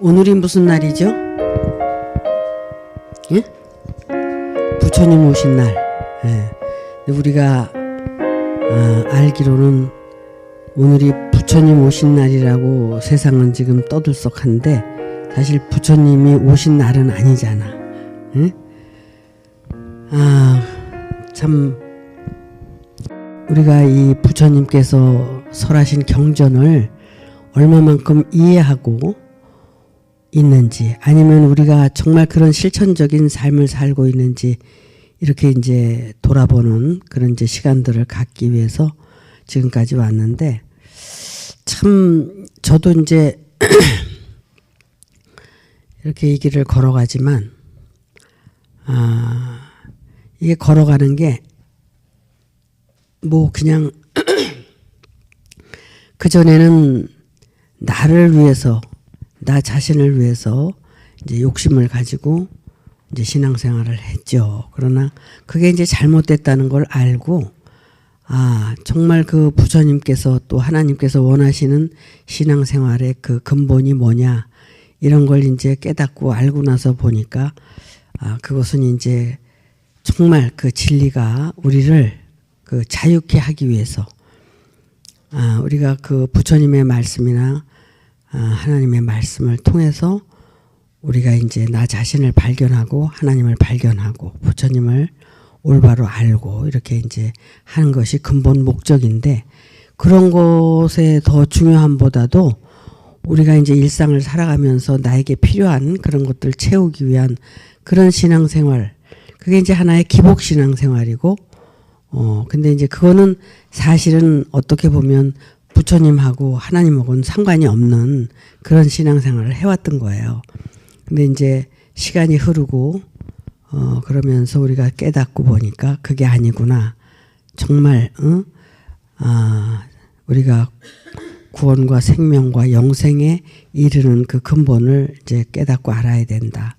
오늘이 무슨 날이죠? 예? 부처님 오신 날. 예. 우리가 알기로는 오늘이 부처님 오신 날이라고 세상은 지금 떠들썩한데 사실 부처님이 오신 날은 아니잖아. 예? 참 우리가 이 부처님께서 설하신 경전을 얼마만큼 이해하고 있는지, 아니면 우리가 정말 그런 실천적인 삶을 살고 있는지 이렇게 이제 돌아보는 그런 이제 시간들을 갖기 위해서 지금까지 왔는데, 참 저도 이제 이렇게 이 길을 걸어가지만 이게 걸어가는 게 뭐 그냥 그전에는 나를 위해서, 나 자신을 위해서 이제 욕심을 가지고 이제 신앙생활을 했죠. 그러나 그게 이제 잘못됐다는 걸 알고, 정말 그 부처님께서 또 하나님께서 원하시는 신앙생활의 그 근본이 뭐냐, 이런 걸 이제 깨닫고 알고 나서 보니까, 그것은 이제 정말 그 진리가 우리를 그 자유케 하기 위해서, 우리가 그 부처님의 말씀이나 하나님의 말씀을 통해서 우리가 이제 나 자신을 발견하고 하나님을 발견하고 부처님을 올바로 알고 이렇게 이제 하는 것이 근본 목적인데, 그런 것에 더 중요함보다도 우리가 이제 일상을 살아가면서 나에게 필요한 그런 것들 채우기 위한 그런 신앙생활, 그게 이제 하나의 기복 신앙생활이고, 근데 이제 그거는 사실은 어떻게 보면 부처님하고 하나님하고는 상관이 없는 그런 신앙생활을 해왔던 거예요. 근데 이제 시간이 흐르고, 그러면서 우리가 깨닫고 보니까 그게 아니구나. 정말, 우리가 구원과 생명과 영생에 이르는 그 근본을 이제 깨닫고 알아야 된다.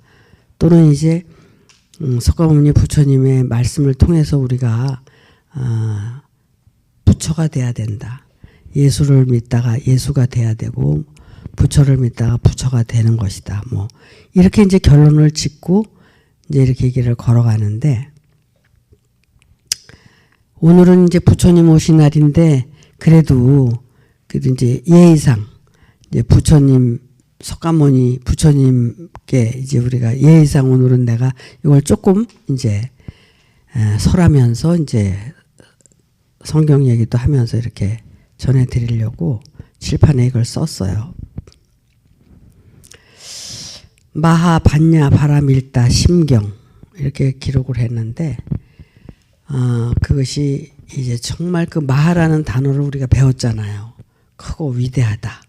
또는 이제, 석가모니 부처님의 말씀을 통해서 우리가 부처가 돼야 된다. 예수를 믿다가 예수가 돼야 되고 부처를 믿다가 부처가 되는 것이다. 뭐 이렇게 이제 결론을 짓고 이제 이렇게 이 길을 걸어가는데, 오늘은 이제 부처님 오신 날인데 그래도 이제 예의상 이제 부처님 석가모니 부처님께 이제 우리가 예의상 오늘은 내가 이걸 조금 이제 설하면서 이제 성경 얘기도 하면서 이렇게 전해드리려고 칠판에 이걸 썼어요. 마하 반야 바라밀다 심경, 이렇게 기록을 했는데, 그것이 이제 정말 그 마하라는 단어를 우리가 배웠잖아요. 크고 위대하다.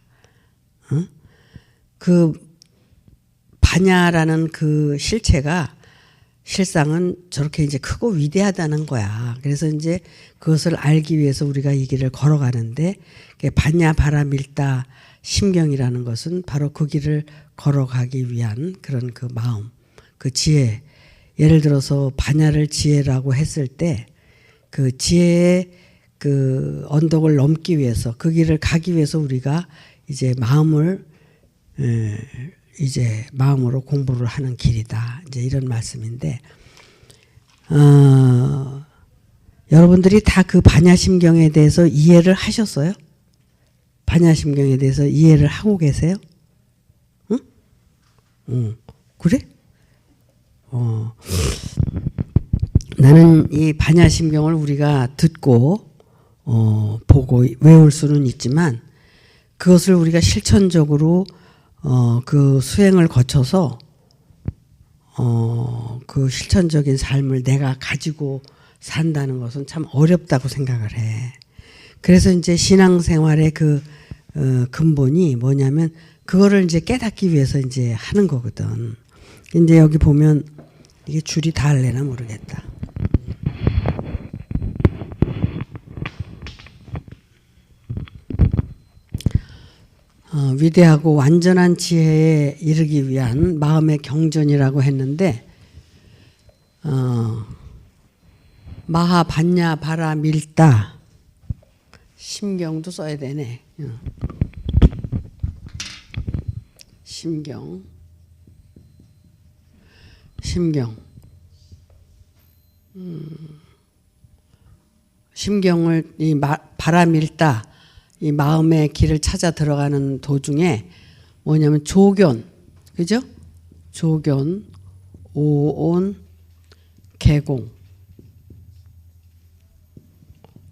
그 반야라는 그 실체가 실상은 저렇게 이제 크고 위대하다는 거야. 그래서 이제 그것을 알기 위해서 우리가 이 길을 걸어가는데, 반야 바라밀다 심경이라는 것은 바로 그 길을 걸어가기 위한 그런 그 마음, 그 지혜. 예를 들어서 반야를 지혜라고 했을 때 그 지혜의 그 언덕을 넘기 위해서, 그 길을 가기 위해서 우리가 이제 마음을 이제 마음으로 공부를 하는 길이다. 이제 이런 말씀인데, 여러분들이 다 그 반야심경에 대해서 이해를 하셨어요? 반야심경에 대해서 이해를 하고 계세요? 응? 그래? 나는 이 반야심경을 우리가 듣고 보고 외울 수는 있지만, 그것을 우리가 실천적으로 그 수행을 거쳐서 그 실천적인 삶을 내가 가지고 산다는 것은 참 어렵다고 생각을 해. 그래서 이제 신앙생활의 그 근본이 뭐냐면 그거를 이제 깨닫기 위해서 이제 하는 거거든. 이제 여기 보면 이게 줄이 다 할래나 모르겠다. 위대하고 완전한 지혜에 이르기 위한 마음의 경전이라고 했는데, 마하 반야 바라 밀다 심경도 써야 되네. 심경. 심경. 심경을 바람 일다 이 마음의 길을 찾아 들어가는 도중에 뭐냐면 조견, 그죠? 조견, 오온, 개공,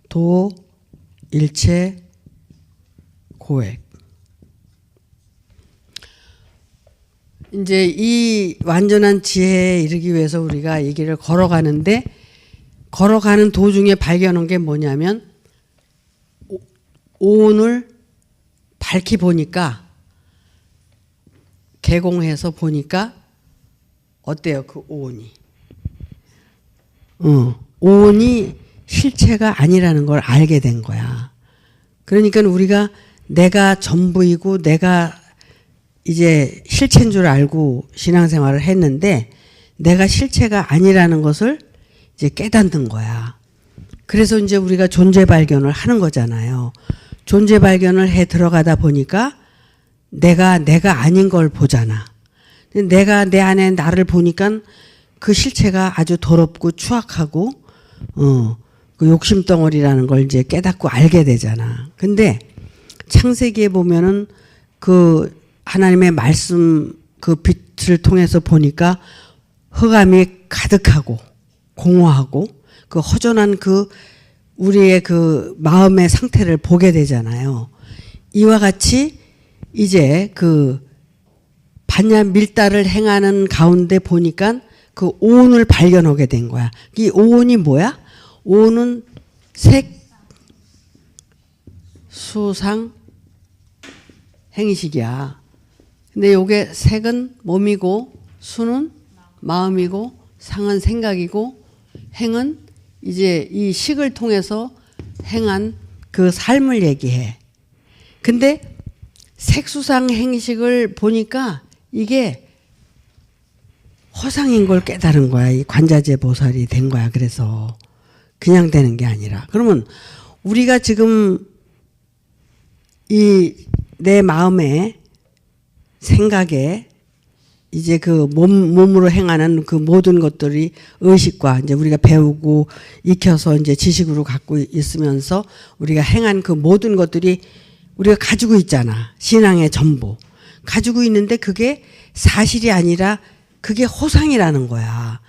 도, 일체, 고액. 이제 이 완전한 지혜에 이르기 위해서 우리가 이 길을 걸어가는데 걸어가는 도중에 발견한 게 뭐냐면 오온을 밝히 보니까 개공해서 보니까 어때요? 그 오온이. 오온이 실체가 아니라는 걸 알게 된 거야. 그러니까 우리가 내가 전부이고 내가 이제 실체인 줄 알고 신앙생활을 했는데 내가 실체가 아니라는 것을 이제 깨닫는 거야. 그래서 이제 우리가 존재 발견을 하는 거잖아요. 존재 발견을 해 들어가다 보니까 내가 아닌 걸 보잖아. 내가 내 안에 나를 보니까 그 실체가 아주 더럽고 추악하고 그 욕심 덩어리라는 걸 이제 깨닫고 알게 되잖아. 근데 창세기에 보면은 그 하나님의 말씀 그 빛을 통해서 보니까 흑암이 가득하고 공허하고 그 허전한 그 우리의 그 마음의 상태를 보게 되잖아요. 이와 같이 이제 그 반야 밀다를 행하는 가운데 보니까 그 오온을 발견하게 된 거야. 이 오온이 뭐야? 오온은 색, 수상, 행식이야. 근데 요게 색은 몸이고 수는 마음이고 상은 생각이고 행은 이제 이 식을 통해서 행한 그 삶을 얘기해. 근데 색수상 행식을 보니까 이게 허상인 걸 깨달은 거야. 이 관자재 보살이 된 거야. 그래서 그냥 되는 게 아니라. 그러면 우리가 지금 이 내 마음에 생각에 이제 그 몸으로 행하는 그 모든 것들이 의식과 이제 우리가 배우고 익혀서 이제 지식으로 갖고 있으면서 우리가 행한 그 모든 것들이 우리가 가지고 있잖아. 신앙의 전부. 가지고 있는데 그게 사실이 아니라 그게 허상이라는 거야.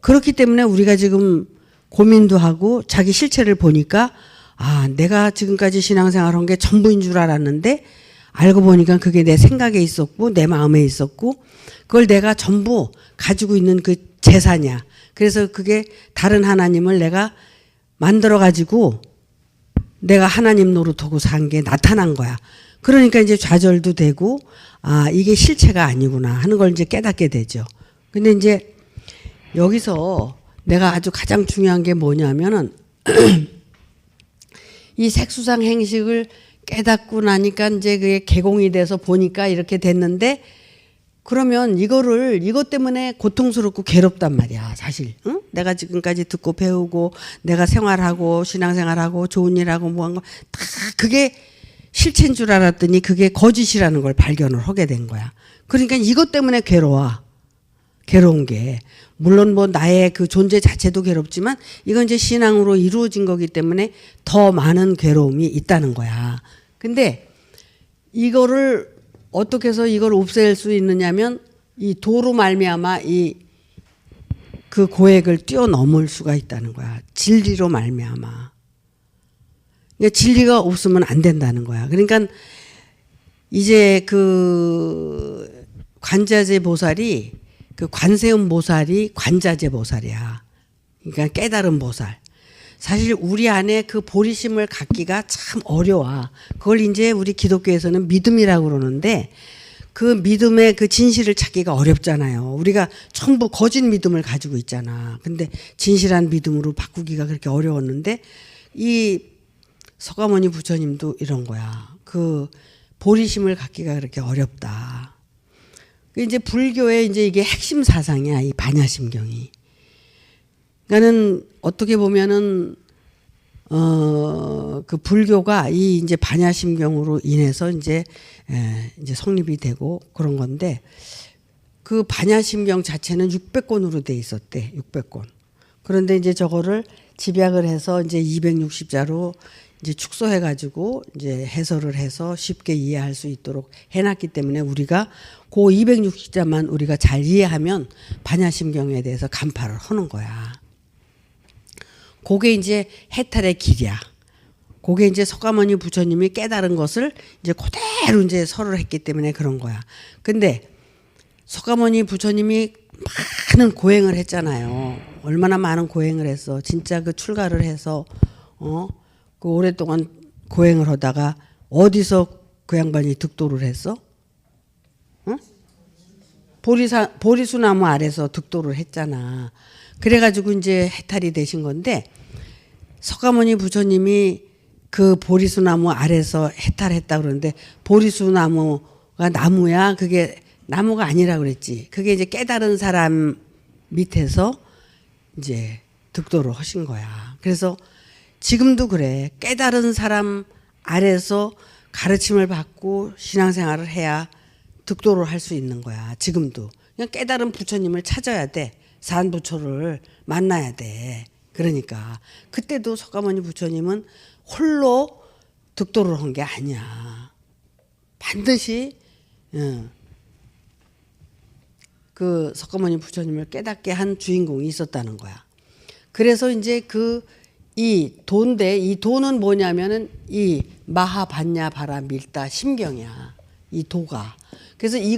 그렇기 때문에 우리가 지금 고민도 하고 자기 실체를 보니까 아, 내가 지금까지 신앙생활 한 게 전부인 줄 알았는데 알고 보니까 그게 내 생각에 있었고 내 마음에 있었고 그걸 내가 전부 가지고 있는 그 재산이야. 그래서 그게 다른 하나님을 내가 만들어 가지고 내가 하나님 노릇하고 산 게 나타난 거야. 그러니까 이제 좌절도 되고 아, 이게 실체가 아니구나 하는 걸 이제 깨닫게 되죠. 근데 이제 여기서 내가 아주 가장 중요한 게 뭐냐면은 이 색수상 행식을 깨닫고 나니까 이제 그게 개공이 돼서 보니까 이렇게 됐는데 그러면 이것 때문에 고통스럽고 괴롭단 말이야, 사실. 응? 내가 지금까지 듣고 배우고 내가 생활하고 신앙생활하고 좋은 일하고 뭐 한 거 다 그게 실체인 줄 알았더니 그게 거짓이라는 걸 발견을 하게 된 거야. 그러니까 이것 때문에 괴로운 게 물론 뭐 나의 그 존재 자체도 괴롭지만 이건 이제 신앙으로 이루어진 거기 때문에 더 많은 괴로움이 있다는 거야. 근데 이거를 어떻게 해서 이걸 없앨 수 있느냐면 이 도로 말미암아 이 그 고액을 뛰어넘을 수가 있다는 거야. 진리로 말미암아. 그러니까 진리가 없으면 안 된다는 거야. 그러니까 이제 그 관자재 보살이 그 관세음 보살이 관자재 보살이야. 그러니까 깨달은 보살. 사실 우리 안에 그 보리심을 갖기가 참 어려워. 그걸 이제 우리 기독교에서는 믿음이라고 그러는데 그 믿음의 그 진실을 찾기가 어렵잖아요. 우리가 전부 거짓 믿음을 가지고 있잖아. 근데 진실한 믿음으로 바꾸기가 그렇게 어려웠는데 이 서가모니 부처님도 이런 거야. 그 보리심을 갖기가 그렇게 어렵다. 이제 불교의 이제 이게 핵심 사상이야. 이 반야심경이. 그러니까는 어떻게 보면은 그 불교가 이 이제 반야심경으로 인해서 이제 성립이 되고 그런 건데 그 반야심경 자체는 600권으로 돼 있었대. 600권. 그런데 이제 저거를 집약을 해서 이제 260자로 이제 축소해 가지고 이제 해설을 해서 쉽게 이해할 수 있도록 해놨기 때문에 우리가 그 260자만 우리가 잘 이해하면 반야심경에 대해서 간파를 하는 거야. 그게 이제 해탈의 길이야. 그게 이제 석가모니 부처님이 깨달은 것을 이제 그대로 이제 설을 했기 때문에 그런 거야. 근데 석가모니 부처님이 많은 고행을 했잖아요. 얼마나 많은 고행을 했어. 진짜 그 출가를 해서 그 오랫동안 고행을 하다가 어디서 그 양반이 득도를 했어? 응? 보리수나무 아래서 득도를 했잖아. 그래가지고 이제 해탈이 되신 건데 석가모니 부처님이 그 보리수나무 아래서 해탈했다 그러는데 보리수나무가 나무야. 그게 나무가 아니라 그랬지. 그게 이제 깨달은 사람 밑에서 이제 득도를 하신 거야. 그래서 지금도 그래. 깨달은 사람 아래서 가르침을 받고 신앙생활을 해야 득도를 할 수 있는 거야. 지금도. 그냥 깨달은 부처님을 찾아야 돼. 산부초를 만나야 돼. 그러니까 그때도 석가모니 부처님은 홀로 득도를 한 게 아니야. 반드시 그 석가모니 부처님을 깨닫게 한 주인공이 있었다는 거야. 그래서 이제 이 도인데 이 도는 뭐냐면은 이 마하반야 바라 밀다 심경이야. 이 도가. 그래서 이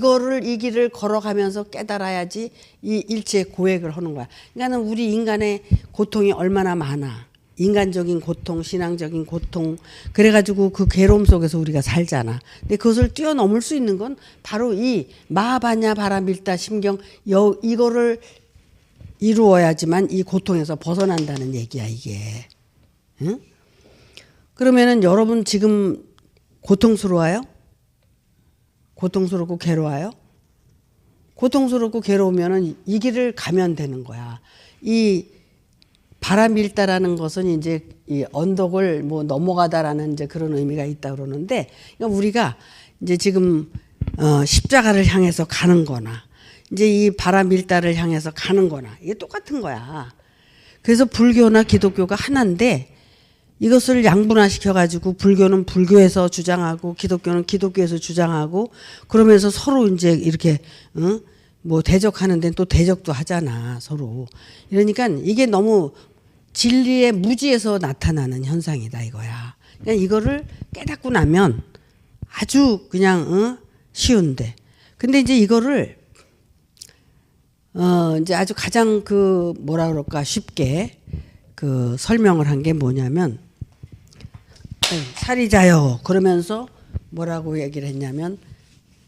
길을 걸어가면서 깨달아야지 이 일체 고액을 하는 거야. 그러니까 우리 인간의 고통이 얼마나 많아. 인간적인 고통, 신앙적인 고통. 그래가지고 그 괴로움 속에서 우리가 살잖아. 근데 그것을 뛰어넘을 수 있는 건 바로 이 마하반야 바라 밀다 심경 이거를 이루어야지만 이 고통에서 벗어난다는 얘기야 이게. 응? 그러면은 여러분 지금 고통스러워요? 고통스럽고 괴로워요? 고통스럽고 괴로우면은 이 길을 가면 되는 거야. 이 바람일다라는 것은 이제 이 언덕을 뭐 넘어가다라는 이제 그런 의미가 있다 그러는데 그러니까 우리가 이제 지금 십자가를 향해서 가는 거나 이제 이 바람일다를 향해서 가는 거나 이게 똑같은 거야. 그래서 불교나 기독교가 하나인데 이것을 양분화시켜 가지고 불교는 불교에서 주장하고 기독교는 기독교에서 주장하고 그러면서 서로 이제 이렇게 뭐 대적하는 데는 또 대적도 하잖아 서로. 이러니까 이게 너무 진리의 무지에서 나타나는 현상이다 이거야. 그러니까 이거를 깨닫고 나면 아주 그냥 쉬운데. 근데 이제 이거를 이제 아주 가장 그 뭐라 그럴까 쉽게 그 설명을 한 게 뭐냐면 사리자여 그러면서 뭐라고 얘기를 했냐면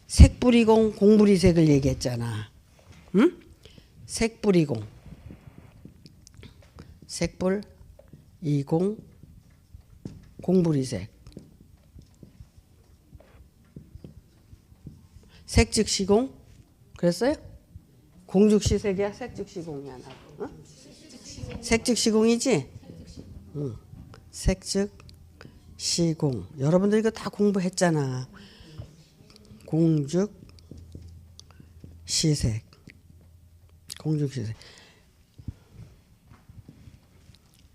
색불이공 공불이색을 얘기했잖아. 응? 색불이공 색불 이공 공불이색 색즉시공 그랬어요? 공즉시색이야? 색즉시공이야? 어? 색즉시공이지? 응. 색즉시공 여러분들 이거 다 공부했잖아. 공즉시색 공즉시색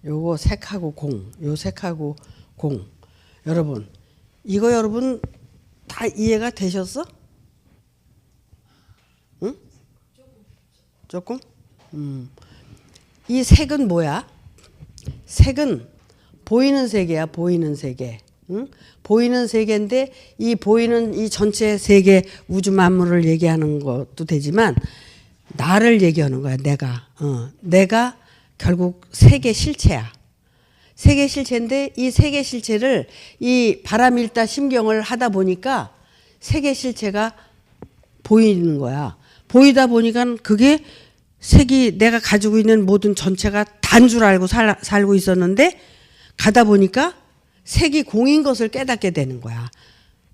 요거 색하고 공 요 색하고 공 여러분 이거 여러분 다 이해가 되셨어? 응? 조금? 이 색은 뭐야? 색은 보이는 세계야. 보이는 세계. 응? 보이는 세계인데 이 보이는 이 전체 세계 우주 만물을 얘기하는 것도 되지만 나를 얘기하는 거야. 내가 결국 세계 실체야. 세계 실체인데 이 세계 실체를 이 바람일다 심경을 하다 보니까 세계 실체가 보이는 거야. 보이다 보니까 그게 색이 내가 가지고 있는 모든 전체가 단 줄 알고 살고 있었는데 가다 보니까 색이 공인 것을 깨닫게 되는 거야.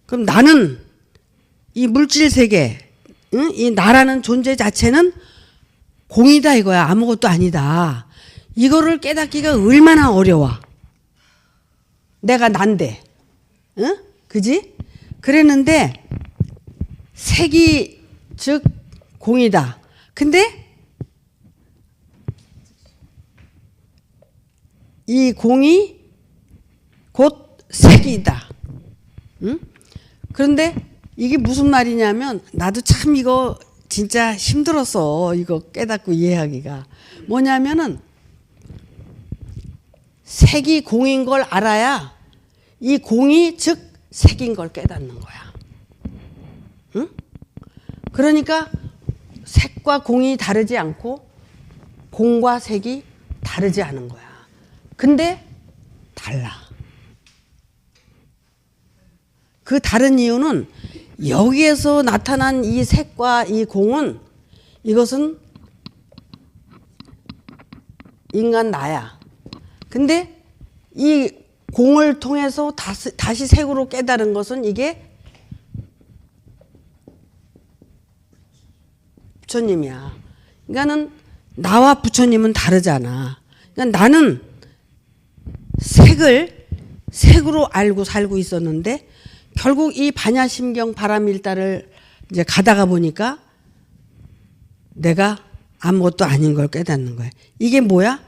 그럼 나는 이 물질 세계, 이 나라는 존재 자체는 공이다 이거야. 아무것도 아니다. 이거를 깨닫기가 얼마나 어려워. 내가 난데. 응? 그지? 그랬는데 색이 즉 공이다. 근데 이 공이 곧 색이다. 응? 그런데 이게 무슨 말이냐면 나도 참 이거 진짜 힘들었어. 이거 깨닫고 이해하기가. 뭐냐면은 색이 공인 걸 알아야 이 공이 즉 색인 걸 깨닫는 거야. 응? 그러니까 색과 공이 다르지 않고 공과 색이 다르지 않은 거야. 근데 달라. 그 다른 이유는 여기에서 나타난 이 색과 이 공은 이것은 인간 나야. 근데 이 공을 통해서 다시 색으로 깨달은 것은 이게 부처님이야. 그러니까는 나와 부처님은 다르잖아. 그러니까 나는 색을 색으로 알고 살고 있었는데 결국 이 반야심경 바람일다를 이제 가다가 보니까 내가 아무것도 아닌 걸 깨닫는 거야. 이게 뭐야?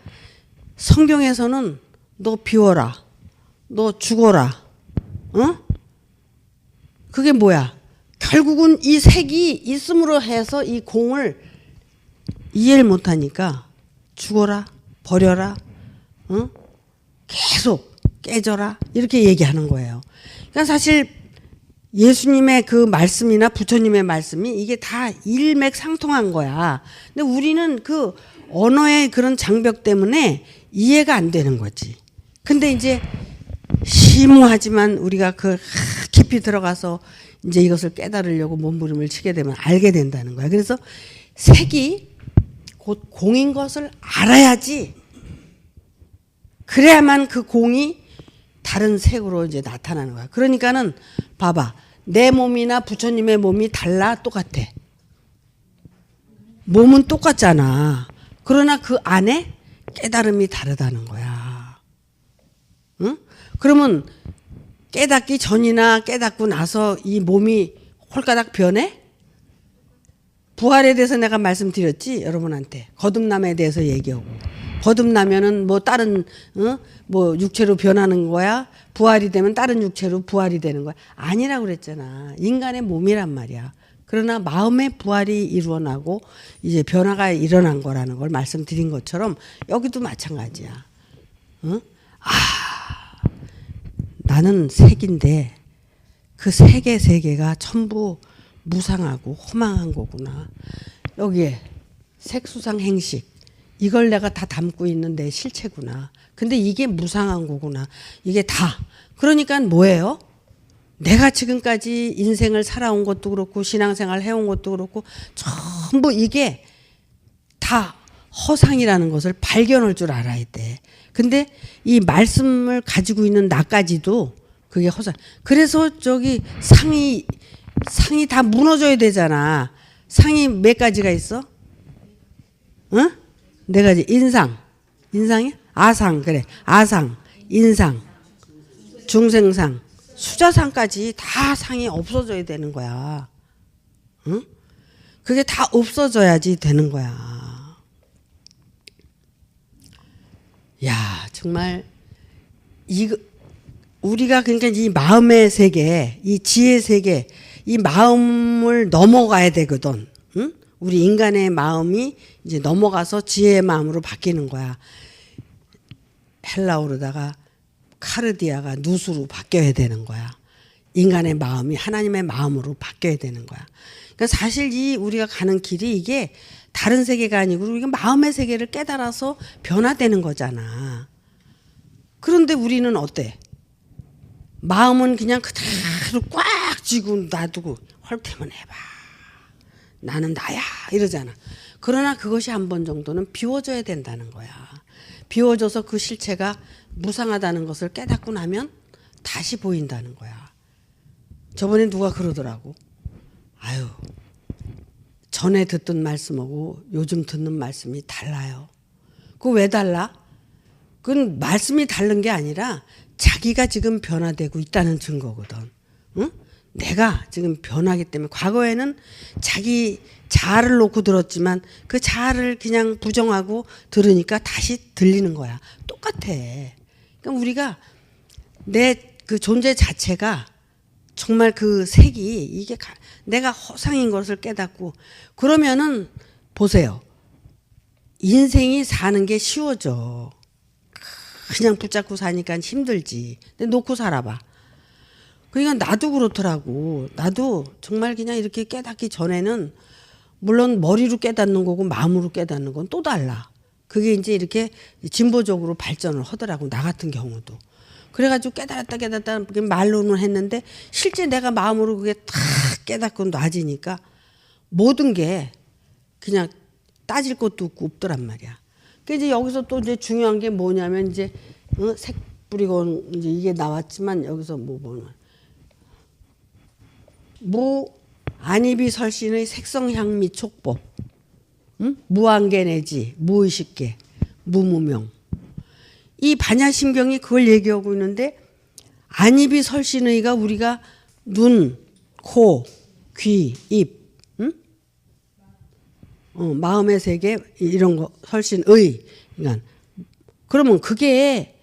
성경에서는 너 비워라. 너 죽어라. 어? 그게 뭐야? 결국은 이 색이 있음으로 해서 이 공을 이해를 못하니까 죽어라. 버려라. 어? 계속 깨져라. 이렇게 얘기하는 거예요. 그러니까 사실 예수님의 그 말씀이나 부처님의 말씀이 이게 다 일맥상통한 거야. 근데 우리는 그 언어의 그런 장벽 때문에 이해가 안 되는 거지. 근데 이제 심오하지만 우리가 그 깊이 들어가서 이제 이것을 깨달으려고 몸부림을 치게 되면 알게 된다는 거야. 그래서 색이 곧 공인 것을 알아야지. 그래야만 그 공이 다른 색으로 이제 나타나는 거야. 그러니까는 봐봐. 내 몸이나 부처님의 몸이 달라? 똑같아. 몸은 똑같잖아. 그러나 그 안에 깨달음이 다르다는 거야. 응? 그러면 깨닫기 전이나 깨닫고 나서 이 몸이 홀가닥 변해? 부활에 대해서 내가 말씀드렸지 여러분한테. 거듭남에 대해서 얘기하고. 거듭나면은 뭐 다른 뭐 육체로 변하는 거야. 부활이 되면 다른 육체로 부활이 되는 거야. 아니라고 그랬잖아. 인간의 몸이란 말이야. 그러나 마음의 부활이 일어나고 이제 변화가 일어난 거라는 걸 말씀드린 것처럼 여기도 마찬가지야. 응? 나는 색인데 그 색의 세계가 전부 무상하고 허망한 거구나. 여기에 색수상 행식 이걸 내가 다 담고 있는 내 실체구나. 근데 이게 무상한 거구나. 이게 다. 그러니까 뭐예요? 내가 지금까지 인생을 살아온 것도 그렇고 신앙생활 해온 것도 그렇고 전부 이게 다 허상이라는 것을 발견할 줄 알아야 돼. 근데 이 말씀을 가지고 있는 나까지도 그게 허상. 그래서 저기 상이 다 무너져야 되잖아. 상이 몇 가지가 있어? 응? 네 가지. 인상이? 아상, 그래. 아상, 인상, 중생상, 수자상까지 다 상이 없어져야 되는 거야. 응? 그게 다 없어져야지 되는 거야. 야, 정말 이거 우리가 그러니까 이 마음의 세계, 이 지혜 세계, 이 마음을 넘어가야 되거든. 응? 우리 인간의 마음이 이제 넘어가서 지혜의 마음으로 바뀌는 거야. 헬라어로다가 카르디아가 누수로 바뀌어야 되는 거야. 인간의 마음이 하나님의 마음으로 바뀌어야 되는 거야. 그러니까 사실 이 우리가 가는 길이 이게 다른 세계가 아니고 우리가 마음의 세계를 깨달아서 변화되는 거잖아. 그런데 우리는 어때? 마음은 그냥 그대로 꽉 쥐고 놔두고 헐테면 해봐. 나는 나야 이러잖아. 그러나 그것이 한 번 정도는 비워져야 된다는 거야. 비워져서 그 실체가 무상하다는 것을 깨닫고 나면 다시 보인다는 거야. 저번에 누가 그러더라고. 아유, 전에 듣던 말씀하고 요즘 듣는 말씀이 달라요. 그거 왜 달라? 그건 말씀이 다른 게 아니라 자기가 지금 변화되고 있다는 증거거든. 응? 내가 지금 변하기 때문에 과거에는 자기 자아를 놓고 들었지만 그 자아를 그냥 부정하고 들으니까 다시 들리는 거야. 똑같아. 그러니까 우리가 내 그 존재 자체가 정말 그 색이 이게 내가 허상인 것을 깨닫고 그러면은 보세요. 인생이 사는 게 쉬워져. 그냥 붙잡고 사니까 힘들지. 근데 놓고 살아봐. 그러니까 나도 그렇더라고. 나도 정말 그냥 이렇게 깨닫기 전에는 물론 머리로 깨닫는 거고 마음으로 깨닫는 건 또 달라. 그게 이제 이렇게 진보적으로 발전을 하더라고. 나 같은 경우도. 그래가지고 깨달았다 말로는 했는데 실제 내가 마음으로 그게 탁 깨닫고 놔지니까 모든 게 그냥 따질 것도 없더란 말이야. 그 이제 여기서 또 이제 중요한 게 뭐냐면 이제 색 뿌리고 이제 이게 나왔지만 여기서 무 안입이 설신의 색성향미 촉법, 무안개 내지 무의식계, 무무명. 이 반야심경이 그걸 얘기하고 있는데 안입이 설신의가 우리가 눈, 코, 귀, 입, 마음의 세계 이런 거 설신의. 그러니까 그러면 그게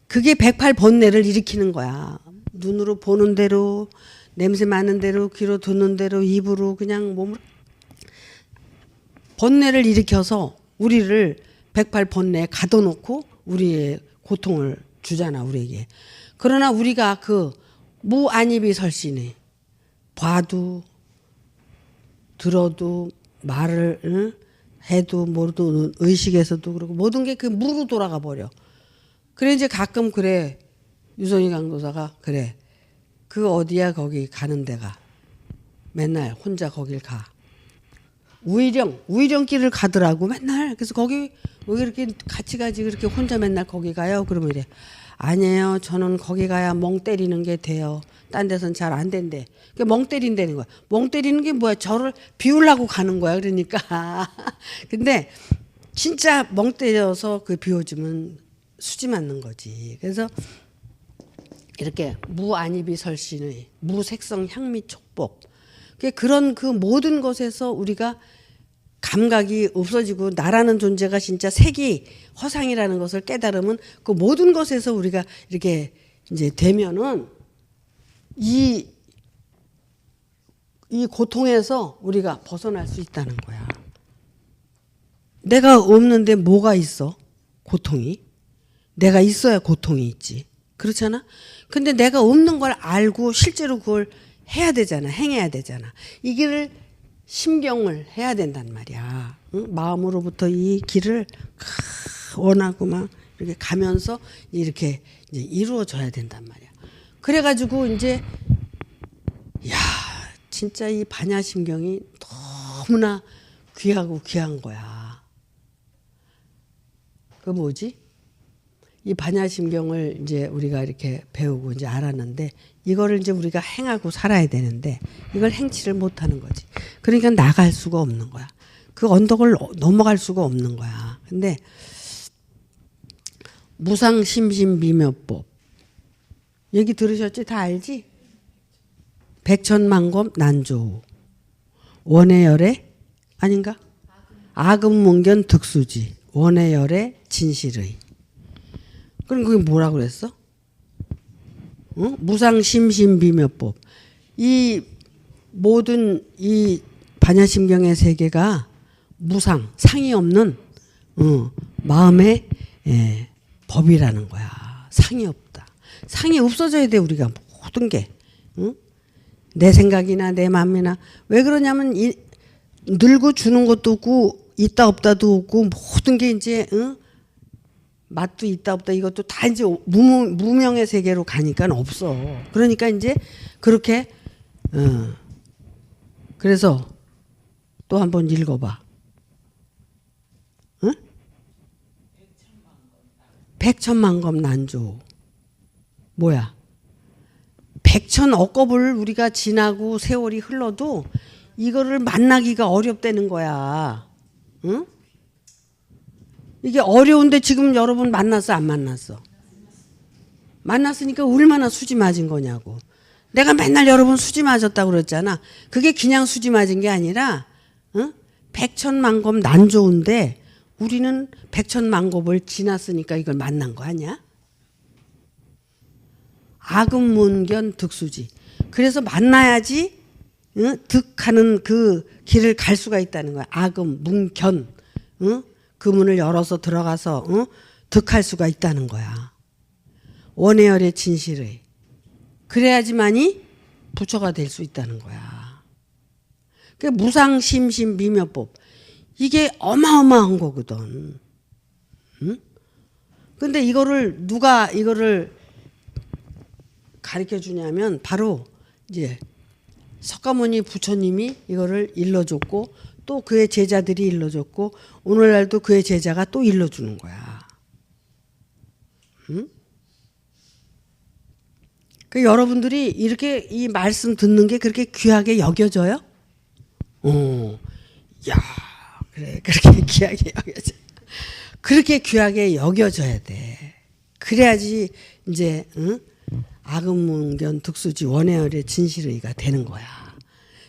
108번뇌를 일으키는 거야. 눈으로 보는 대로, 냄새 맡는 대로, 귀로 듣는 대로, 입으로 그냥 몸으로 번뇌를 일으켜서 우리를 108번뇌에 가둬놓고 우리의 고통을 주잖아, 우리에게. 그러나 우리가 그 무안입이 설신이 봐도 들어도 말을 해도 모르도 의식에서도 그렇고 모든 게 그 무로 돌아가 버려. 그래 이제 가끔 그래 유성희 강도사가 그래 그 어디야 거기 가는 데가 맨날 혼자 거길 가. 우의령길을 가더라고 맨날. 그래서 거기 왜 이렇게 같이 가지 그렇게 혼자 맨날 거기 가요? 그러면 이래 아니에요. 저는 거기 가야 멍 때리는 게 돼요. 딴 데선 잘 안 된대. 그러니까 멍 때린다는 거야. 멍 때리는 게 뭐야? 저를 비우려고 가는 거야. 그러니까. 근데 진짜 멍 때려서 그 비워주면 수지 맞는 거지. 그래서 이렇게 무안입이 설신의 무색성 향미 촉법. 그런 그 모든 것에서 우리가 감각이 없어지고 나라는 존재가 진짜 색이 허상이라는 것을 깨달으면 그 모든 것에서 우리가 이렇게 이제 되면은 이 고통에서 우리가 벗어날 수 있다는 거야. 내가 없는데 뭐가 있어? 고통이. 내가 있어야 고통이 있지. 그렇잖아? 근데 내가 없는 걸 알고 실제로 그걸 해야 되잖아. 행해야 되잖아. 이 길을 심경을 해야 된단 말이야. 응? 마음으로부터 이 길을 원하고 막 이렇게 가면서 이렇게 이제 이루어져야 된단 말이야. 그래가지고 이제 야 진짜 이 반야심경이 너무나 귀하고 귀한 거야. 그 뭐지? 이 반야심경을 이제 우리가 이렇게 배우고 이제 알았는데 이거를 이제 우리가 행하고 살아야 되는데 이걸 행치를 못하는 거지. 그러니까 나갈 수가 없는 거야. 그 언덕을 넘어갈 수가 없는 거야. 근데 무상심심미묘법 얘기 들으셨지? 다 알지? 백천만검 난조우 원해열의 아닌가? 아금문견 득수지 원해열의 진실의. 그럼 그게 뭐라고 그랬어? 어? 무상심심비묘법. 이 모든 이 반야심경의 세계가 무상, 상이 없는 마음의 법이라는 거야. 상이 없다. 상이 없어져야 돼 우리가 모든 게. 응? 내 생각이나 내 마음이나. 왜 그러냐면 늘고 주는 것도 없고 있다 없다도 없고 모든 게 이제 맛도 있다 없다 이것도 다 이제 무명의 세계로 가니까 없어. 그러니까 이제 그렇게 그래서 또 한번 읽어봐. 응? 백천만검 난조. 뭐야? 백천 억겁을 우리가 지나고 세월이 흘러도 이거를 만나기가 어렵다는 거야. 응? 이게 어려운데 지금 여러분 만났어 안 만났어? 만났으니까 얼마나 수지 맞은 거냐고. 내가 맨날 여러 번 수지 맞았다고 그랬잖아. 그게 그냥 수지 맞은 게 아니라 백천만급 난 좋은데 우리는 백천만급을 지났으니까 이걸 만난 거 아니야? 악음문견 득수지. 그래서 만나야지 득하는 그 길을 갈 수가 있다는 거야. 악음, 문견. 그 문을 열어서 들어가서 득할 수가 있다는 거야. 원해열의 진실의. 그래야지만이 부처가 될 수 있다는 거야. 그 무상심심 미묘법. 이게 어마어마한 거거든. 근데 이거를 누가 이거를 가르쳐 주냐면 바로 이제 석가모니 부처님이 이거를 일러줬고 또 그의 제자들이 일러줬고 오늘날도 그의 제자가 또 일러주는 거야. 그 여러분들이 이렇게 이 말씀 듣는 게 그렇게 귀하게 여겨져요? 야, 그래 그렇게 귀하게 여겨져. 그렇게 귀하게 여겨져야 돼. 그래야지 이제 악음문견 득수지 원해열의 진실의가 되는 거야.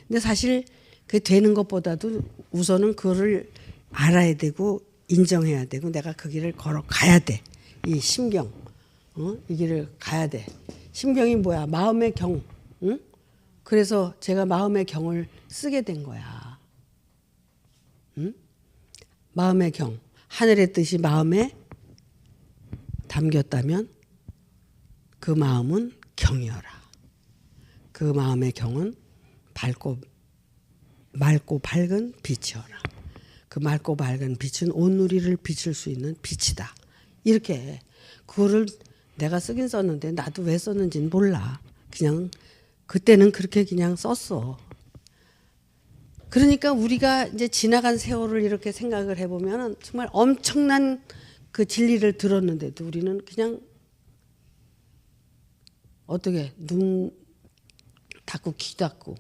근데 사실 그 되는 것보다도 우선은 그거를 알아야 되고 인정해야 되고 내가 그 길을 걸어가야 돼. 이 심경, 이 길을 가야 돼. 심경이 뭐야? 마음의 경. 그래서 제가 마음의 경을 쓰게 된 거야. 마음의 경. 하늘의 뜻이 마음에 담겼다면 그 마음은 경이어라. 그 마음의 경은 맑고 밝은 빛이어라. 그 맑고 밝은 빛은 온 누리를 비출 수 있는 빛이다. 이렇게 그거를 내가 쓰긴 썼는데 나도 왜 썼는지는 몰라. 그냥 그때는 그렇게 그냥 썼어. 그러니까 우리가 이제 지나간 세월을 이렇게 생각을 해보면 정말 엄청난 그 진리를 들었는데도 우리는 그냥 어떻게 눈 닫고 귀 닫고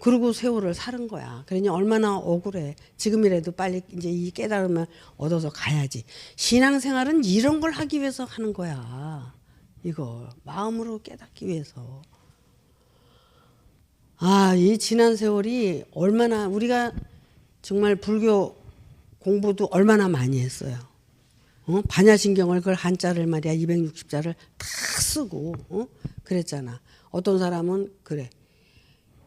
그러고 세월을 사는 거야. 그러니 얼마나 억울해. 지금이라도 빨리 이제 이 깨달음을 얻어서 가야지. 신앙생활은 이런 걸 하기 위해서 하는 거야. 이거 마음으로 깨닫기 위해서. 아, 이 지난 세월이 얼마나 우리가 정말 불교 공부도 얼마나 많이 했어요. 반야신경을 그걸 한자를 말이야 260자를 다 쓰고 그랬잖아. 어떤 사람은 그래.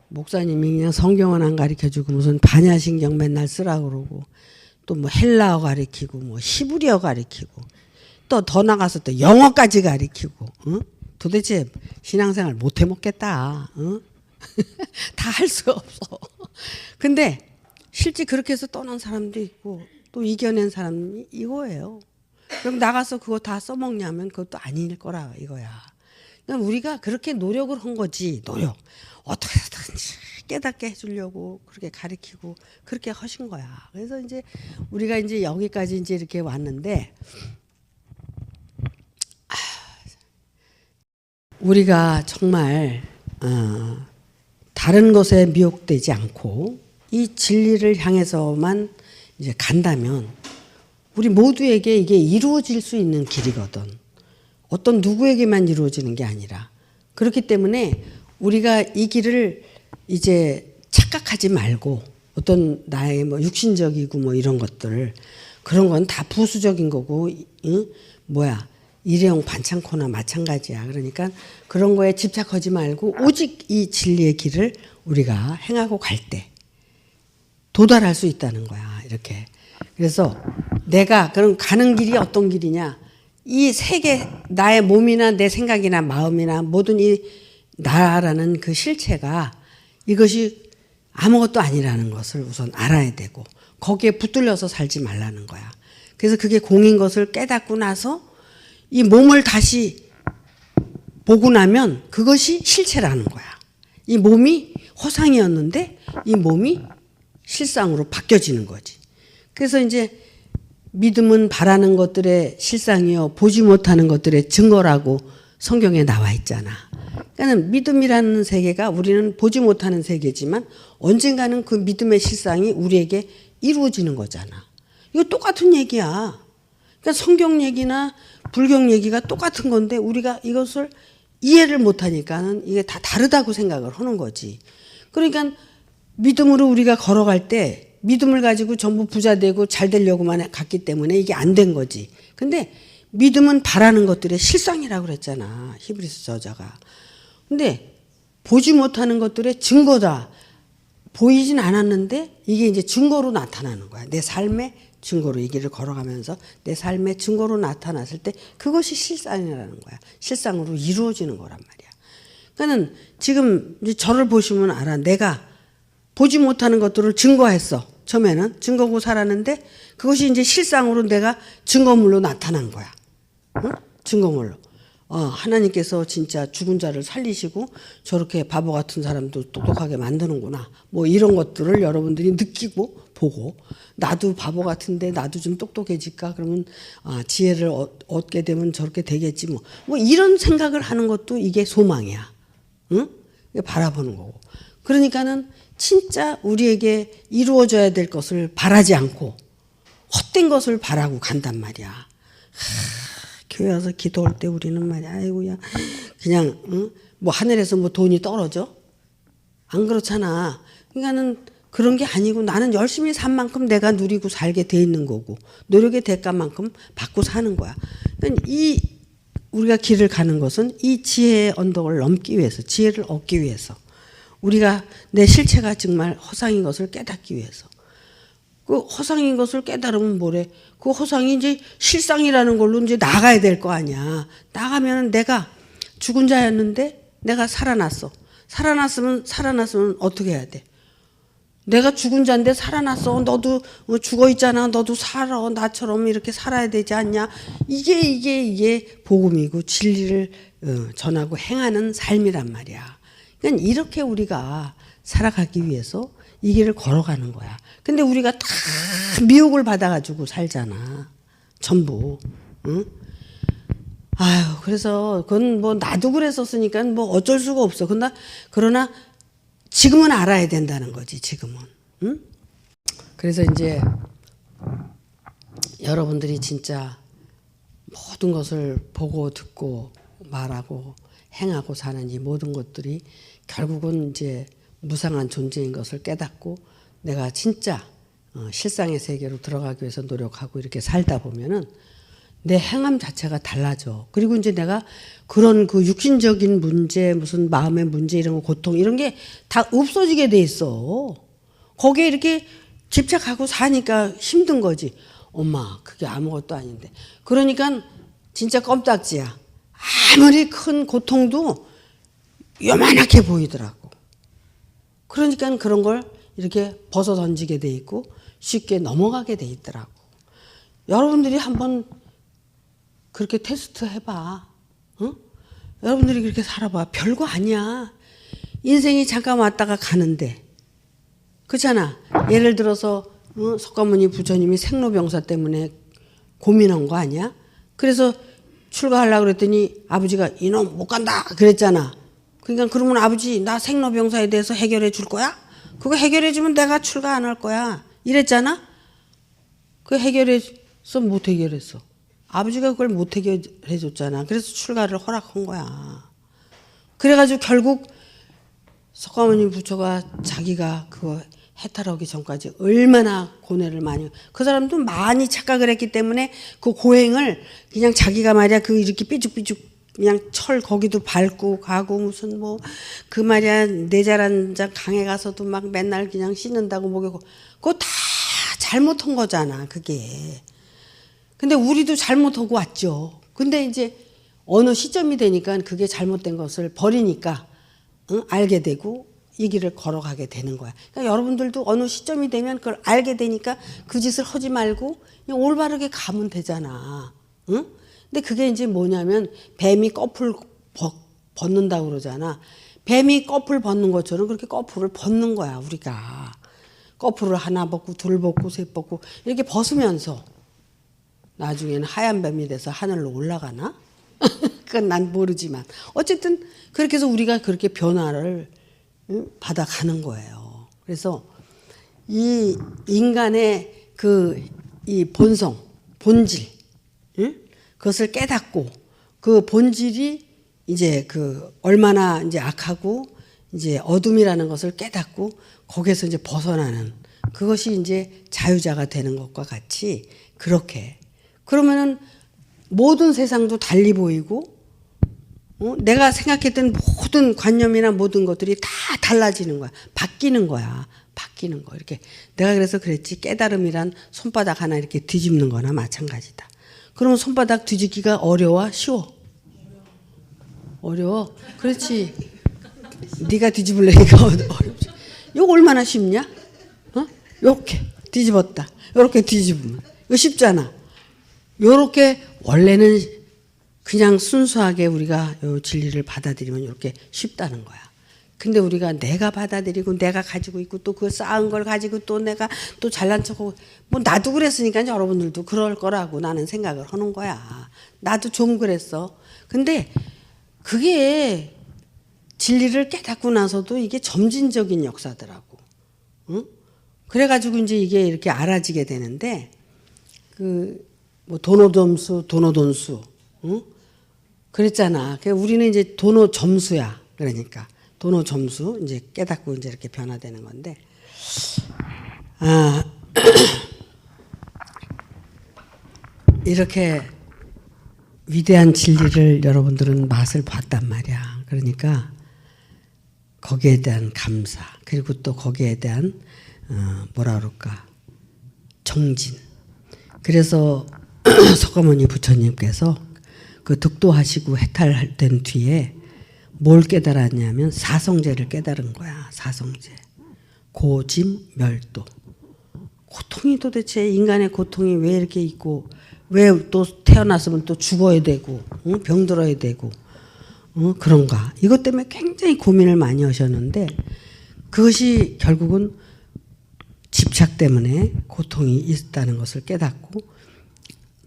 목사님이 그냥 성경은 안 가르쳐주고 무슨 반야신경 맨날 쓰라고 그러고 또 뭐 헬라어 가르치고 뭐 히브리어 가르치고 또 더 나가서 또 영어까지 가르치고 도대체 신앙생활 못 해먹겠다. 다 할 수가 없어. 근데 실제 그렇게 해서 떠난 사람도 있고 또 이겨낸 사람이 이거예요. 그럼 나가서 그거 다 써먹냐면 그것도 아닐 거라 이거야. 그러니까 우리가 그렇게 노력을 한 거지. 노력. 어떻게 해서든지 깨닫게 해주려고 그렇게 가르치고 그렇게 하신 거야. 그래서 이제 우리가 이제 여기까지 이제 이렇게 왔는데 우리가 정말 다른 것에 미혹되지 않고 이 진리를 향해서만 이제 간다면 우리 모두에게 이게 이루어질 수 있는 길이거든. 어떤 누구에게만 이루어지는 게 아니라. 그렇기 때문에 우리가 이 길을 이제 착각하지 말고 어떤 나의 뭐 육신적이고 뭐 이런 것들 그런 건 다 부수적인 거고 일회용 반창고나 마찬가지야. 그러니까 그런 거에 집착하지 말고 오직 이 진리의 길을 우리가 행하고 갈 때 도달할 수 있다는 거야. 이렇게. 그래서 내가 그럼 가는 길이 어떤 길이냐? 이 세계 나의 몸이나 내 생각이나 마음이나 모든 이 나라는 그 실체가 이것이 아무것도 아니라는 것을 우선 알아야 되고 거기에 붙들려서 살지 말라는 거야. 그래서 그게 공인 것을 깨닫고 나서 이 몸을 다시 보고 나면 그것이 실체라는 거야. 이 몸이 허상이었는데 이 몸이 실상으로 바뀌어지는 거지. 그래서 이제 믿음은 바라는 것들의 실상이요 보지 못하는 것들의 증거라고 성경에 나와 있잖아. 그러니까 믿음이라는 세계가 우리는 보지 못하는 세계지만 언젠가는 그 믿음의 실상이 우리에게 이루어지는 거잖아. 이거 똑같은 얘기야. 그러니까 성경 얘기나 불경 얘기가 똑같은 건데 우리가 이것을 이해를 못하니까는 이게 다 다르다고 생각을 하는 거지. 그러니까 믿음으로 우리가 걸어갈 때 믿음을 가지고 전부 부자 되고 잘 되려고만 갔기 때문에 이게 안 된 거지. 근데 믿음은 바라는 것들의 실상이라고 그랬잖아. 히브리서 저자가. 근데 보지 못하는 것들의 증거다. 보이진 않았는데 이게 이제 증거로 나타나는 거야. 내 삶의 증거로 이 길을 걸어가면서 내 삶의 증거로 나타났을 때 그것이 실상이라는 거야. 실상으로 이루어지는 거란 말이야. 그러니까는 지금 이제 저를 보시면 알아. 내가 보지 못하는 것들을 증거했어. 처음에는 증거고 살았는데 그것이 이제 실상으로 내가 증거물로 나타난 거야. 응? 증거물로. 하나님께서 진짜 죽은 자를 살리시고 저렇게 바보 같은 사람도 똑똑하게 만드는구나. 뭐 이런 것들을 여러분들이 느끼고 보고 나도 바보 같은데 나도 좀 똑똑해질까? 그러면 지혜를 얻게 되면 저렇게 되겠지 뭐. 뭐 이런 생각을 하는 것도 이게 소망이야. 응? 바라보는 거고. 그러니까는 진짜 우리에게 이루어져야 될 것을 바라지 않고 헛된 것을 바라고 간단 말이야. 교회 와서 기도할 때 우리는 말이야. 아이고야. 그냥 뭐 하늘에서 뭐 돈이 떨어져? 안 그렇잖아. 그러니까는 그런 게 아니고 나는 열심히 산 만큼 내가 누리고 살게 돼 있는 거고 노력의 대가만큼 받고 사는 거야. 그러니까 이 우리가 길을 가는 것은 이 지혜의 언덕을 넘기 위해서 지혜를 얻기 위해서 우리가 내 실체가 정말 허상인 것을 깨닫기 위해서 그 허상인 것을 깨달으면 뭐래? 그 허상이 이제 실상이라는 걸로 이제 나가야 될 거 아니야. 나가면 내가 죽은 자였는데 내가 살아났어. 살아났으면 어떻게 해야 돼? 내가 죽은 자인데 살아났어. 너도 죽어 있잖아. 너도 살아. 나처럼 이렇게 살아야 되지 않냐? 이게 복음이고 진리를 전하고 행하는 삶이란 말이야. 그러니까 이렇게 우리가 살아가기 위해서 이 길을 걸어가는 거야. 근데 우리가 다 미혹을 받아가지고 살잖아. 전부. 응? 아유, 그래서 그건 뭐 나도 그랬었으니까 뭐 어쩔 수가 없어. 그러나 지금은 알아야 된다는 거지, 지금은. 응? 그래서 이제 여러분들이 진짜 모든 것을 보고 듣고 말하고 행하고 사는 이 모든 것들이 결국은 이제 무상한 존재인 것을 깨닫고 내가 진짜 실상의 세계로 들어가기 위해서 노력하고 이렇게 살다 보면은 내 행함 자체가 달라져. 그리고 이제 내가 그런 그 육신적인 문제, 무슨 마음의 문제 이런 거 고통 이런 게 다 없어지게 돼 있어. 거기에 이렇게 집착하고 사니까 힘든 거지. 엄마, 그게 아무것도 아닌데. 그러니까 진짜 껌딱지야. 아무리 큰 고통도 요만하게 보이더라고. 그러니까 그런 걸 이렇게 벗어 던지게 돼 있고 쉽게 넘어가게 돼 있더라고. 여러분들이 한번 그렇게 테스트 해봐. 응? 여러분들이 그렇게 살아봐. 별거 아니야. 인생이 잠깐 왔다가 가는데. 그렇잖아. 예를 들어서 석가모니 부처님이 생로병사 때문에 고민한 거 아니야? 그래서 출가하려고 그랬더니 아버지가 이놈 못 간다 그랬잖아. 그러니까 그러면 아버지 나 생로병사에 대해서 해결해 줄 거야? 그거 해결해 주면 내가 출가 안 할 거야. 이랬잖아. 그 해결해서 못 해결했어. 아버지가 그걸 못 해결해 줬잖아. 그래서 출가를 허락한 거야. 그래가지고 결국 석가모니 부처가 자기가 그거 해탈하기 전까지 얼마나 고뇌를 많이, 그 사람도 많이 착각을 했기 때문에 그 고행을 그냥 자기가 말이야 그 이렇게 삐죽삐죽 그냥 철 거기도 밟고 가고 무슨 뭐 그 말이야 내자란 강에 가서도 막 맨날 그냥 씻는다고 목욕 그거 다 잘못한 거잖아 그게. 근데 우리도 잘못하고 왔죠. 근데 이제 어느 시점이 되니까 그게 잘못된 것을 버리니까 알게 되고 이 길을 걸어가게 되는 거야. 그러니까 여러분들도 어느 시점이 되면 그걸 알게 되니까 그 짓을 하지 말고 그냥 올바르게 가면 되잖아. 응? 근데 그게 이제 뭐냐면 뱀이 꺼풀 벗는다고 그러잖아. 뱀이 꺼풀 벗는 것처럼 그렇게 꺼풀을 벗는 거야 우리가. 꺼풀을 하나 벗고 둘 벗고 셋 벗고 이렇게 벗으면서 나중에는 하얀 뱀이 돼서 하늘로 올라가나? 그건 난 모르지만 어쨌든 그렇게 해서 우리가 그렇게 변화를 받아가는 거예요. 그래서 이 인간의 이 본성, 본질 그것을 깨닫고 그 본질이 이제 그 얼마나 이제 악하고 이제 어둠이라는 것을 깨닫고 거기에서 이제 벗어나는 그것이 이제 자유자가 되는 것과 같이 그렇게 그러면은 모든 세상도 달리 보이고 내가 생각했던 모든 관념이나 모든 것들이 다 달라지는 거야. 바뀌는 거야. 바뀌는 거. 이렇게 내가 그래서 그랬지. 깨달음이란 손바닥 하나 이렇게 뒤집는 거나 마찬가지다. 그러면 손바닥 뒤집기가 어려워? 쉬워? 어려워? 그렇지. 네가 뒤집으려니까 어렵지. 이거 얼마나 쉽냐? 요렇게 뒤집었다. 요렇게 뒤집으면. 이거 쉽잖아. 요렇게 원래는 그냥 순수하게 우리가 요 진리를 받아들이면 이렇게 쉽다는 거야. 근데 우리가 내가 받아들이고 내가 가지고 있고 또 그 쌓은 걸 가지고 또 내가 또 잘난 척하고 뭐 나도 그랬으니까 여러분들도 그럴 거라고 나는 생각을 하는 거야. 나도 좀 그랬어. 근데 그게 진리를 깨닫고 나서도 이게 점진적인 역사더라고. 응? 그래가지고 이제 이게 이렇게 알아지게 되는데 뭐 도노점수, 도노돈수, 응? 그랬잖아. 우리는 이제 도노 점수야. 그러니까 도노 점수 이제 깨닫고 이제 이렇게 변화되는 건데, 이렇게 위대한 진리를 여러분들은 맛을 봤단 말이야. 그러니까 거기에 대한 감사 그리고 또 거기에 대한 뭐라 그럴까 정진. 그래서 석가모니 부처님께서 그 득도하시고 해탈된 뒤에 뭘 깨달았냐면 사성제를 깨달은 거야. 사성제. 고짐 멸도. 고통이 도대체 인간의 고통이 왜 이렇게 있고 왜 또 태어났으면 또 죽어야 되고 병들어야 되고 그런가. 이것 때문에 굉장히 고민을 많이 하셨는데 그것이 결국은 집착 때문에 고통이 있다는 것을 깨닫고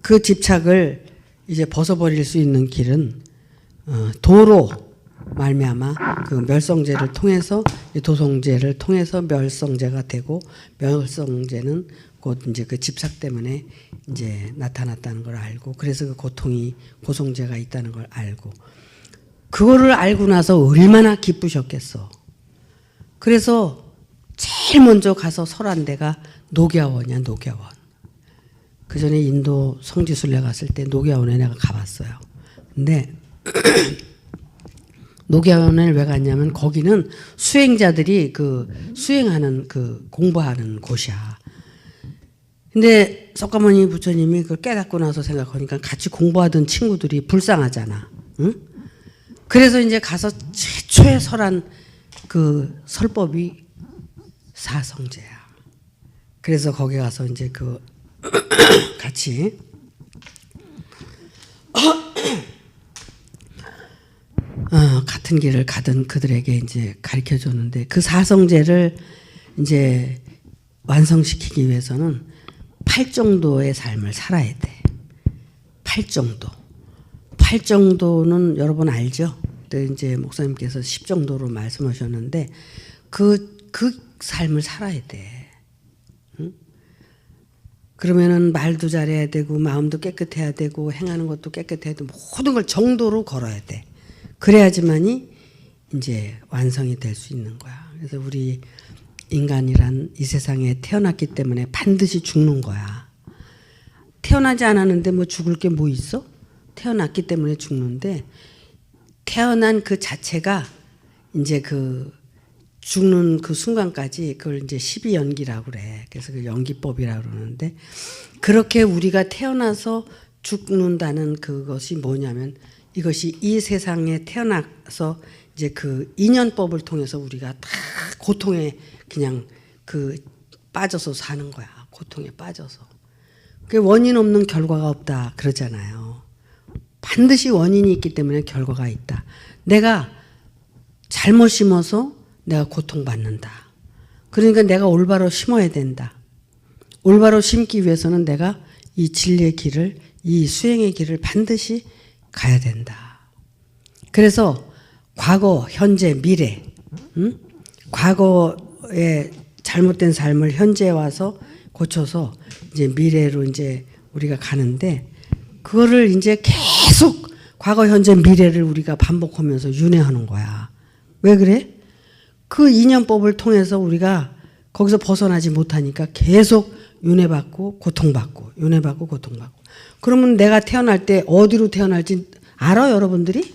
그 집착을 이제 벗어버릴 수 있는 길은 도로 말미암아 그 멸성제를 통해서 도성제를 통해서 멸성제가 되고 멸성제는 곧 이제 그 집착 때문에 이제 나타났다는 걸 알고 그래서 그 고통이 고성제가 있다는 걸 알고 그거를 알고 나서 얼마나 기쁘셨겠어. 그래서 제일 먼저 가서 설한 데가 녹야원이야. 녹야원. 그 전에 인도 성지순례 갔을 때 녹야원에 내가 가봤어요. 근데 녹야원을 왜 갔냐면 거기는 수행자들이 그 수행하는 그 공부하는 곳이야. 근데 석가모니 부처님이 그걸 깨닫고 나서 생각하니까 같이 공부하던 친구들이 불쌍하잖아. 응? 그래서 이제 가서 최초에 설한 그 설법이 사성제야. 그래서 거기 가서 이제 그 같이 같은 길을 가던 그들에게 이제 가르쳐 줬는데 그 사성제를 이제 완성시키기 위해서는 8정도의 삶을 살아야 돼. 8정도. 8정도는 여러분 알죠? 그때 이제 목사님께서 10정도로 말씀하셨는데 그 삶을 살아야 돼. 응? 그러면은 말도 잘해야 되고 마음도 깨끗해야 되고 행하는 것도 깨끗해야 되고 모든 걸 정도로 걸어야 돼. 그래야지만이 이제 완성이 될 수 있는 거야. 그래서 우리 인간이란 이 세상에 태어났기 때문에 반드시 죽는 거야. 태어나지 않았는데 뭐 죽을 게 뭐 있어? 태어났기 때문에 죽는데 태어난 그 자체가 이제 그 죽는 그 순간까지 그걸 이제 12연기라고 그래. 그래서 그 연기법이라고 그러는데 그렇게 우리가 태어나서 죽는다는 그것이 뭐냐면 이것이 이 세상에 태어나서 이제 그 인연법을 통해서 우리가 다 고통에 그냥 그 빠져서 사는 거야. 고통에 빠져서. 그 원인 없는 결과가 없다 그러잖아요. 반드시 원인이 있기 때문에 결과가 있다. 내가 잘못 심어서 내가 고통받는다. 그러니까 내가 올바로 심어야 된다. 올바로 심기 위해서는 내가 이 진리의 길을 이 수행의 길을 반드시 가야 된다. 그래서 과거, 현재, 미래 과거의 잘못된 삶을 현재에 와서 고쳐서 이제 미래로 이제 우리가 가는데 그거를 이제 계속 과거, 현재, 미래를 우리가 반복하면서 윤회하는 거야. 왜 그래? 그 인연법을 통해서 우리가 거기서 벗어나지 못하니까 계속 윤회받고 고통받고 윤회받고 고통받고. 그러면 내가 태어날 때 어디로 태어날지 알아 여러분들이?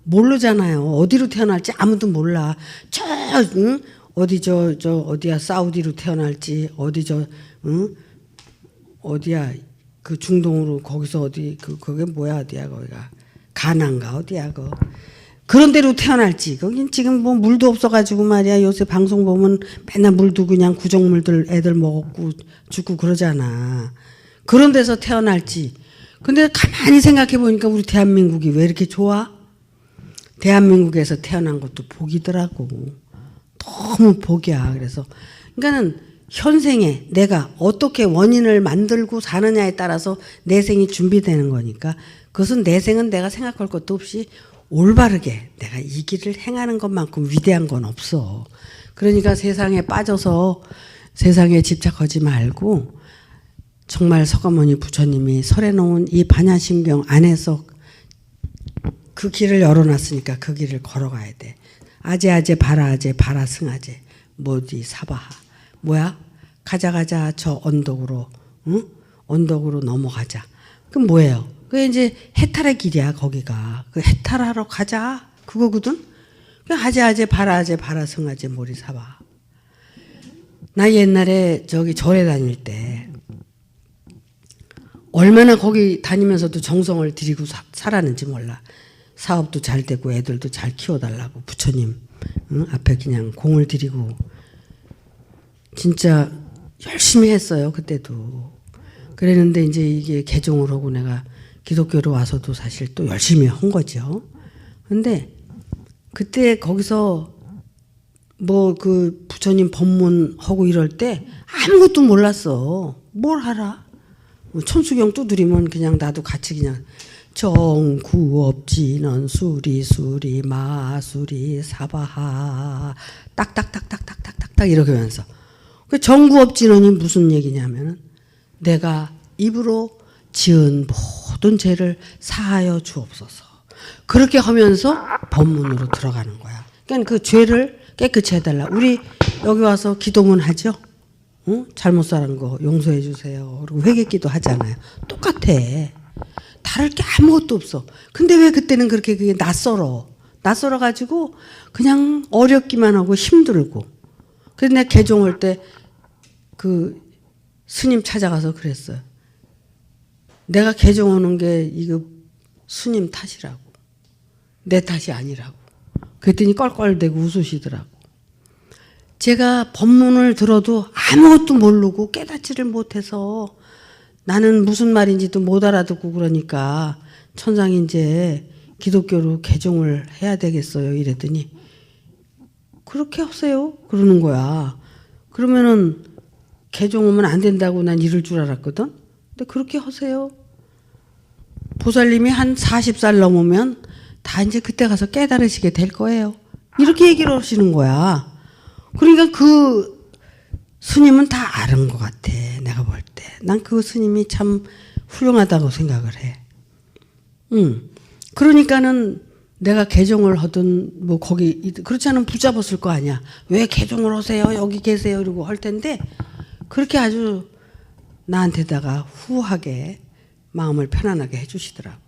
모르잖아요. 어디로 태어날지 아무도 몰라. 응? 어디 어디야 사우디로 태어날지 어디 어디야 그 중동으로 거기서 어디 그게 뭐야 어디야 거기가 가나인가 어디야 그런 데로 태어날지. 거긴 지금 뭐 물도 없어가지고 말이야. 요새 방송 보면 맨날 물도 그냥 구정물들 애들 먹고 죽고 그러잖아. 그런 데서 태어날지. 근데 가만히 생각해 보니까 우리 대한민국이 왜 이렇게 좋아? 대한민국에서 태어난 것도 복이더라고. 너무 복이야. 그래서 그러니까는 현생에 내가 어떻게 원인을 만들고 사느냐에 따라서 내 생이 준비되는 거니까 그것은 내 생은 내가 생각할 것도 없이 올바르게 내가 이 길을 행하는 것만큼 위대한 건 없어. 그러니까 세상에 빠져서 세상에 집착하지 말고 정말 서가모니 부처님이 설해놓은 이 반야심경 안에서 그 길을 열어놨으니까 그 길을 걸어가야 돼. 아제아제 바라아제 바라승아제 모디 사바하. 뭐야? 가자 저 언덕으로 응? 언덕으로 넘어가자. 그럼 뭐예요? 그게 이제 해탈의 길이야 거기가. 그 해탈하러 가자 그거거든. 그냥 아제아제 바라아제 바라승아제 모리 사바. 나 옛날에 저기 절에 다닐 때 얼마나 거기 다니면서도 정성을 들이고 살았는지 몰라. 사업도 잘 되고 애들도 잘 키워달라고 부처님 응? 앞에 그냥 공을 들이고 진짜 열심히 했어요 그때도. 그랬는데 이제 이게 개종을 하고 내가 기독교로 와서도 사실 또 열심히 한 거죠. 근데 그때 거기서 뭐 그 부처님 법문하고 이럴 때 아무것도 몰랐어. 뭘 알아? 천수경 두드리면 그냥 나도 같이 그냥 정구업진원 수리 마수리 사바하 딱딱딱딱딱딱딱 이렇게 하면서 그 정구업진원이 무슨 얘기냐면은 내가 입으로 지은 모든 죄를 사하여 주옵소서. 그렇게 하면서 법문으로 들어가는 거야. 그러니까 그 죄를 깨끗이 해달라. 우리 여기 와서 기도문 하죠. 응? 잘못 살은 거 용서해 주세요. 그리고 회개기도 하잖아요. 똑같아. 다를 게 아무것도 없어. 근데 왜 그때는 그렇게 그게 낯설어 가지고 그냥 어렵기만 하고 힘들고. 그래서 내가 개종할 때 그 스님 찾아가서 그랬어요. 내가 개종하는 게 이거 스님 탓이라고. 내 탓이 아니라고. 그랬더니 껄껄대고 웃으시더라고. 제가 법문을 들어도 아무것도 모르고 깨닫지를 못해서 나는 무슨 말인지도 못 알아듣고 그러니까 천상이 이제 기독교로 개종을 해야 되겠어요. 이랬더니 그렇게 하세요. 그러는 거야. 그러면은 개종하면 안 된다고 난 이럴 줄 알았거든. 근데 그렇게 하세요. 보살님이 한 40살 넘으면 다 이제 그때 가서 깨달으시게 될 거예요. 이렇게 얘기를 하시는 거야. 그러니까 그 스님은 다 아는 것 같아. 내가 볼 때. 난 그 스님이 참 훌륭하다고 생각을 해. 그러니까는 내가 개종을 하든 뭐 거기 그렇지 않으면 붙잡았을 거 아니야. 왜 개종을 하세요? 여기 계세요. 이러고 할 텐데 그렇게 아주 나한테다가 후하게 마음을 편안하게 해주시더라고.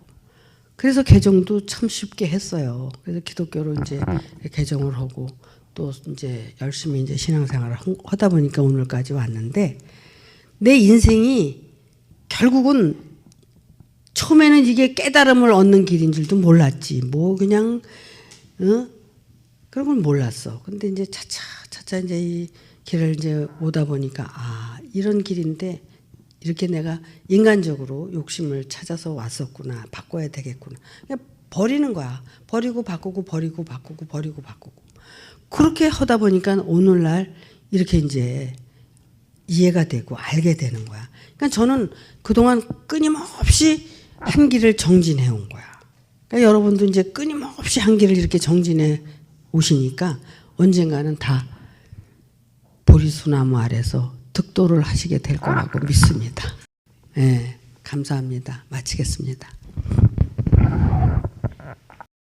그래서 개종도 참 쉽게 했어요. 그래서 기독교로 이제 개종을 하고 또 이제 열심히 이제 신앙생활을 하다 보니까 오늘까지 왔는데 내 인생이 결국은 처음에는 이게 깨달음을 얻는 길인 줄도 몰랐지. 뭐 그냥 그런 걸 몰랐어. 근데 이제 차차 이제 이 길을 이제 오다 보니까 아 이런 길인데 이렇게 내가 인간적으로 욕심을 찾아서 왔었구나. 바꿔야 되겠구나. 그냥 버리는 거야. 버리고 바꾸고 버리고 바꾸고 버리고 바꾸고. 그렇게 하다 보니까 오늘날 이렇게 이제 이해가 되고 알게 되는 거야. 그러니까 저는 그동안 끊임없이 한 길을 정진해 온 거야. 그러니까 여러분도 이제 끊임없이 한 길을 이렇게 정진해 오시니까 언젠가는 다 보리수나무 아래서 득도를 하시게 될 거라고 믿습니다. 예. 감사합니다. 마치겠습니다.